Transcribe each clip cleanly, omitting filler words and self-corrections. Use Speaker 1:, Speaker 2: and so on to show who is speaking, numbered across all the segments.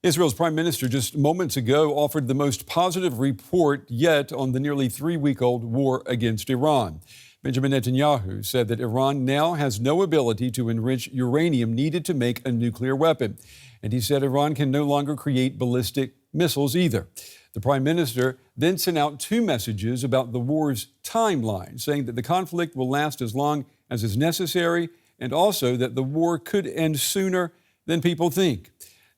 Speaker 1: Israel's Prime Minister just moments ago offered the most positive report yet on the nearly 3-week-old war against Iran. Benjamin Netanyahu said that Iran now has no ability to enrich uranium needed to make a nuclear weapon. And he said Iran can no longer create ballistic missiles either. The Prime Minister then sent out 2 messages about the war's timeline, saying that the conflict will last as long as is necessary and also that the war could end sooner than people think.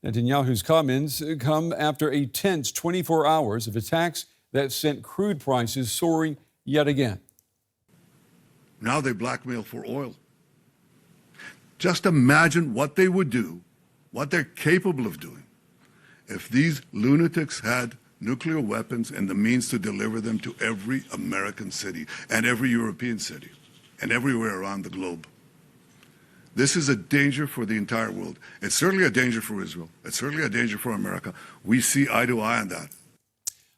Speaker 1: Netanyahu's comments come after a tense 24 hours of attacks that sent crude prices soaring yet again.
Speaker 2: Now they blackmail for oil. Just imagine what they would do, what they're capable of doing, if these lunatics had nuclear weapons and the means to deliver them to every American city and every European city and everywhere around the globe. This is a danger for the entire world. It's certainly a danger for Israel. It's certainly a danger for America. We see eye to eye on that.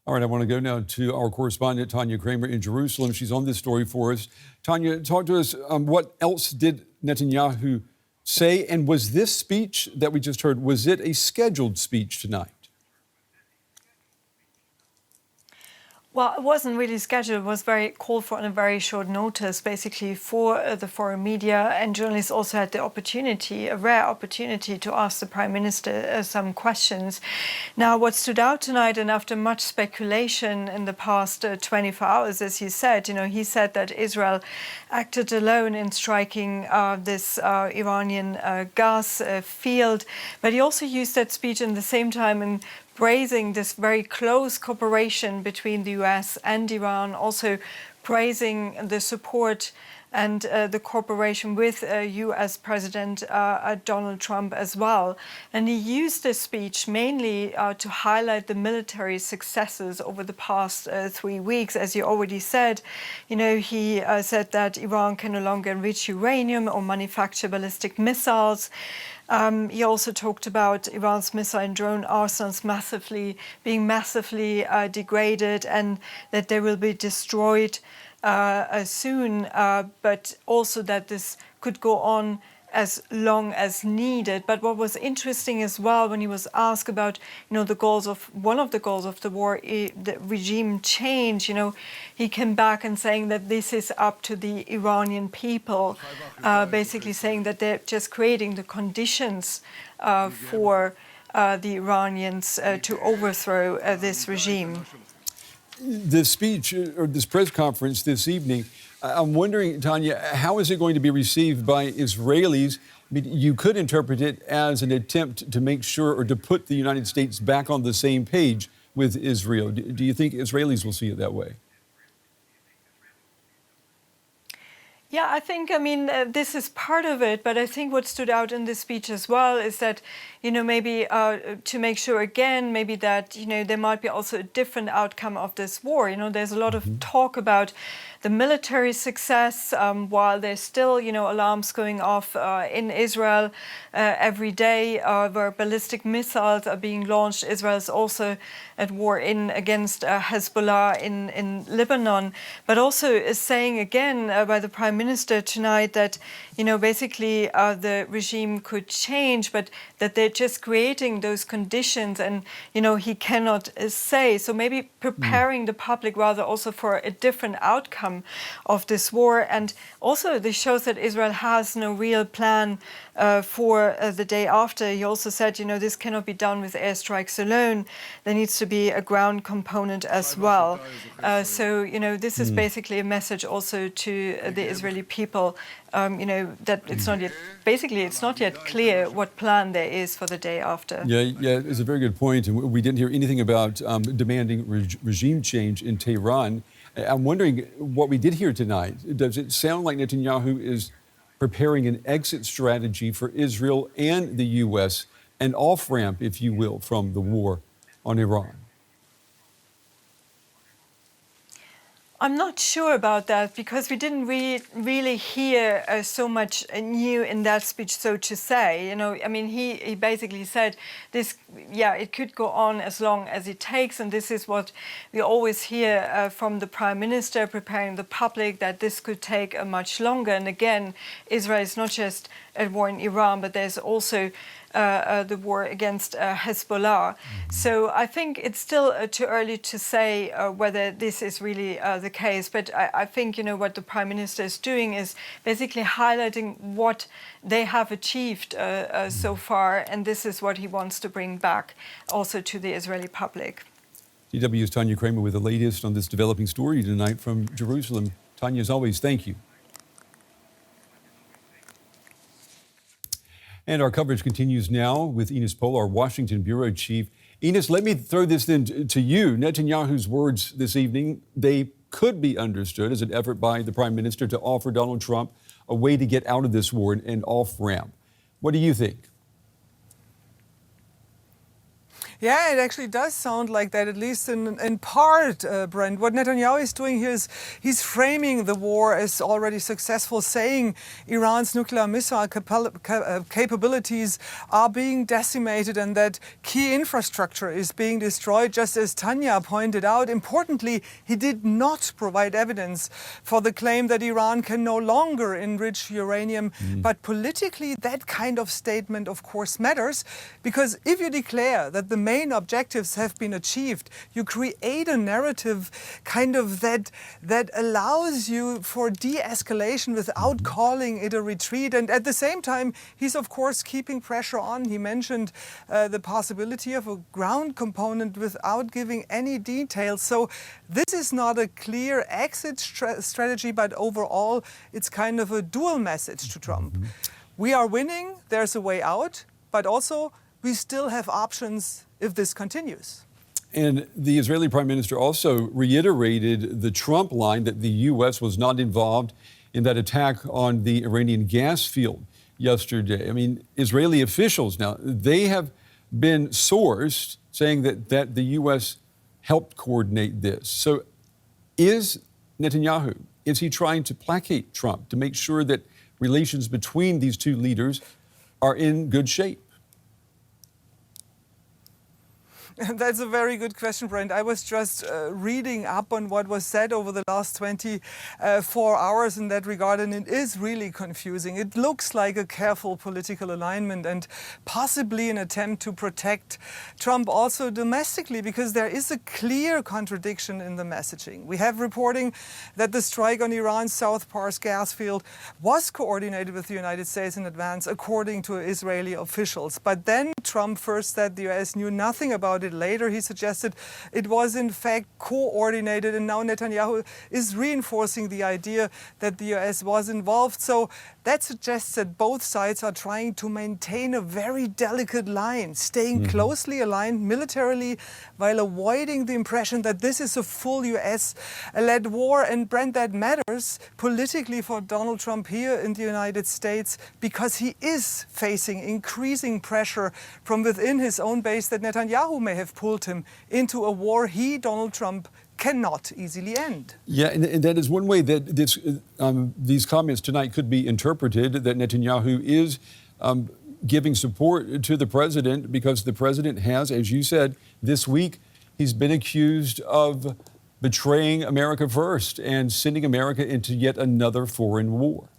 Speaker 1: All right, I want to go now to our correspondent, Tania Krämer in Jerusalem. She's on this story for us. Tania, talk to us. What else did Netanyahu say? And was this speech that we just heard, was it a scheduled speech tonight?
Speaker 3: Well, it wasn't really scheduled. It was very called for on a very short notice, basically for the foreign media, and journalists also had the opportunity, a rare opportunity, to ask the Prime Minister some questions. Now, what stood out tonight, and after much speculation in the past 24 hours, as you said, he said that Israel acted alone in striking this Iranian gas field, but he also used that speech in the same time in praising this very close cooperation between the US and Iran, also praising the support and the cooperation with US President Donald Trump as well. And he used this speech mainly to highlight the military successes over the past 3 weeks. As you already said, he said that Iran can no longer enrich uranium or manufacture ballistic missiles. He also talked about Iran's missile and drone arsenals being massively degraded, and that they will be destroyed soon, but also that this could go on as long as needed. But what was interesting as well, when he was asked about, one of the goals of the war, the regime change, he came back and saying that this is up to the Iranian people, basically saying that they're just creating the conditions for the Iranians to overthrow this regime.
Speaker 1: The speech or this press conference this evening, I'm wondering, Tania, how is it going to be received by Israelis? I mean, you could interpret it as an attempt to make sure or to put the United States back on the same page with Israel. Do you think Israelis will see it that way?
Speaker 3: Yeah, I think, this is part of it, but I think what stood out in this speech as well is that, maybe to make sure again, maybe that, there might be also a different outcome of this war. There's a lot of talk about the military success, while there's still, alarms going off in Israel every day where ballistic missiles are being launched. Israel is also at war against Hezbollah in Lebanon, but also is saying again by the Prime Minister tonight that, basically the regime could change, but that they're just creating those conditions, and, he cannot say. So maybe preparing the public rather also for a different outcome of this war. And also this shows that Israel has no real plan for the day after. He also said, this cannot be done with airstrikes alone. There needs to be a ground component as well. So, this is basically a message also to the Israeli people, that it's not yet clear what plan there is for the day after.
Speaker 1: Yeah, it's a very good point. And we didn't hear anything about demanding regime change in Tehran. I'm wondering what we did hear tonight. Does it sound like Netanyahu is preparing an exit strategy for Israel and the U.S., an off-ramp, if you will, from the war on Iran?
Speaker 3: I'm not sure about that, because we didn't really hear so much new in that speech, so to say. He basically said this, it could go on as long as it takes, and this is what we always hear from the Prime Minister, preparing the public, that this could take much longer. And again, Israel is not just at war in Iran, but there's also the war against Hezbollah. So I think it's still too early to say whether this is really the case. But I think, what the Prime Minister is doing is basically highlighting what they have achieved so far, and this is what he wants to bring back also to the Israeli public.
Speaker 1: DW's Tania Krämer with the latest on this developing story tonight from Jerusalem. Tania, as always, thank you. And our coverage continues now with Ines Pohl, our Washington bureau chief. Ines, let me throw this then to you. Netanyahu's words this evening, they could be understood as an effort by the Prime Minister to offer Donald Trump a way to get out of this war, an off-ramp. What do you think?
Speaker 4: Yeah, it actually does sound like that, at least in part, Brent. What Netanyahu is doing here is he's framing the war as already successful, saying Iran's nuclear missile capabilities are being decimated and that key infrastructure is being destroyed, just as Tania pointed out. Importantly, he did not provide evidence for the claim that Iran can no longer enrich uranium. But politically, that kind of statement, of course, matters, because if you declare that the main objectives have been achieved, you create a narrative kind of that allows you for de-escalation without calling it a retreat. And at the same time, he's of course keeping pressure on. He mentioned the possibility of a ground component without giving any details. So this is not a clear exit strategy, but overall it's kind of a dual message to Trump. We are winning, there's a way out, but also we still have options if this continues.
Speaker 1: And the Israeli Prime Minister also reiterated the Trump line that the U.S. was not involved in that attack on the Iranian gas field yesterday. I mean, Israeli officials now, they have been sourced saying that the U.S. helped coordinate this. So is Netanyahu, is he trying to placate Trump to make sure that relations between these two leaders are in good shape?
Speaker 4: That's a very good question, Brent. I was just reading up on what was said over the last 24 hours in that regard, and it is really confusing. It looks like a careful political alignment and possibly an attempt to protect Trump also domestically, because there is a clear contradiction in the messaging. We have reporting that the strike on Iran's South Pars gas field was coordinated with the United States in advance, according to Israeli officials. But then Trump first said the U.S. knew nothing about it. Later, he suggested it was in fact coordinated, and now Netanyahu is reinforcing the idea that the U.S. was involved. So that suggests that both sides are trying to maintain a very delicate line, staying closely aligned militarily while avoiding the impression that this is a full U.S.-led war. And Brent, that matters politically for Donald Trump here in the United States, because he is facing increasing pressure from within his own base that Netanyahu may have pulled him into a war he, Donald Trump, cannot easily end.
Speaker 1: Yeah, and that is one way that these comments tonight could be interpreted, that Netanyahu is giving support to the president because the president has, as you said, this week, he's been accused of betraying America first and sending America into yet another foreign war.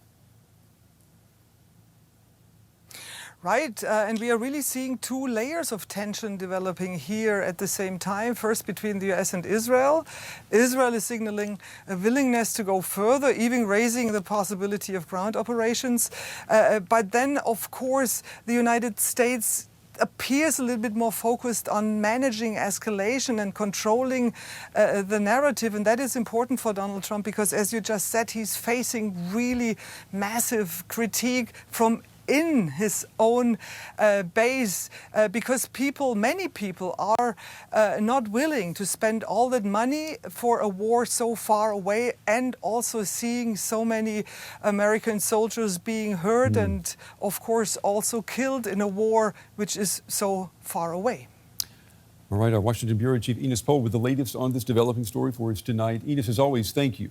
Speaker 4: Right, and we are really seeing two layers of tension developing here at the same time. First, between the US and Israel. Israel is signaling a willingness to go further, even raising the possibility of ground operations. But then, of course, the United States appears a little bit more focused on managing escalation and controlling the narrative. And that is important for Donald Trump because, as you just said, he's facing really massive critique from in his own base because many people are not willing to spend all that money for a war so far away, and also seeing so many American soldiers being hurt and of course also killed in a war which is so far away.
Speaker 1: All right, our Washington Bureau Chief Ines Pohl with the latest on this developing story for us tonight. Ines, as always, thank you.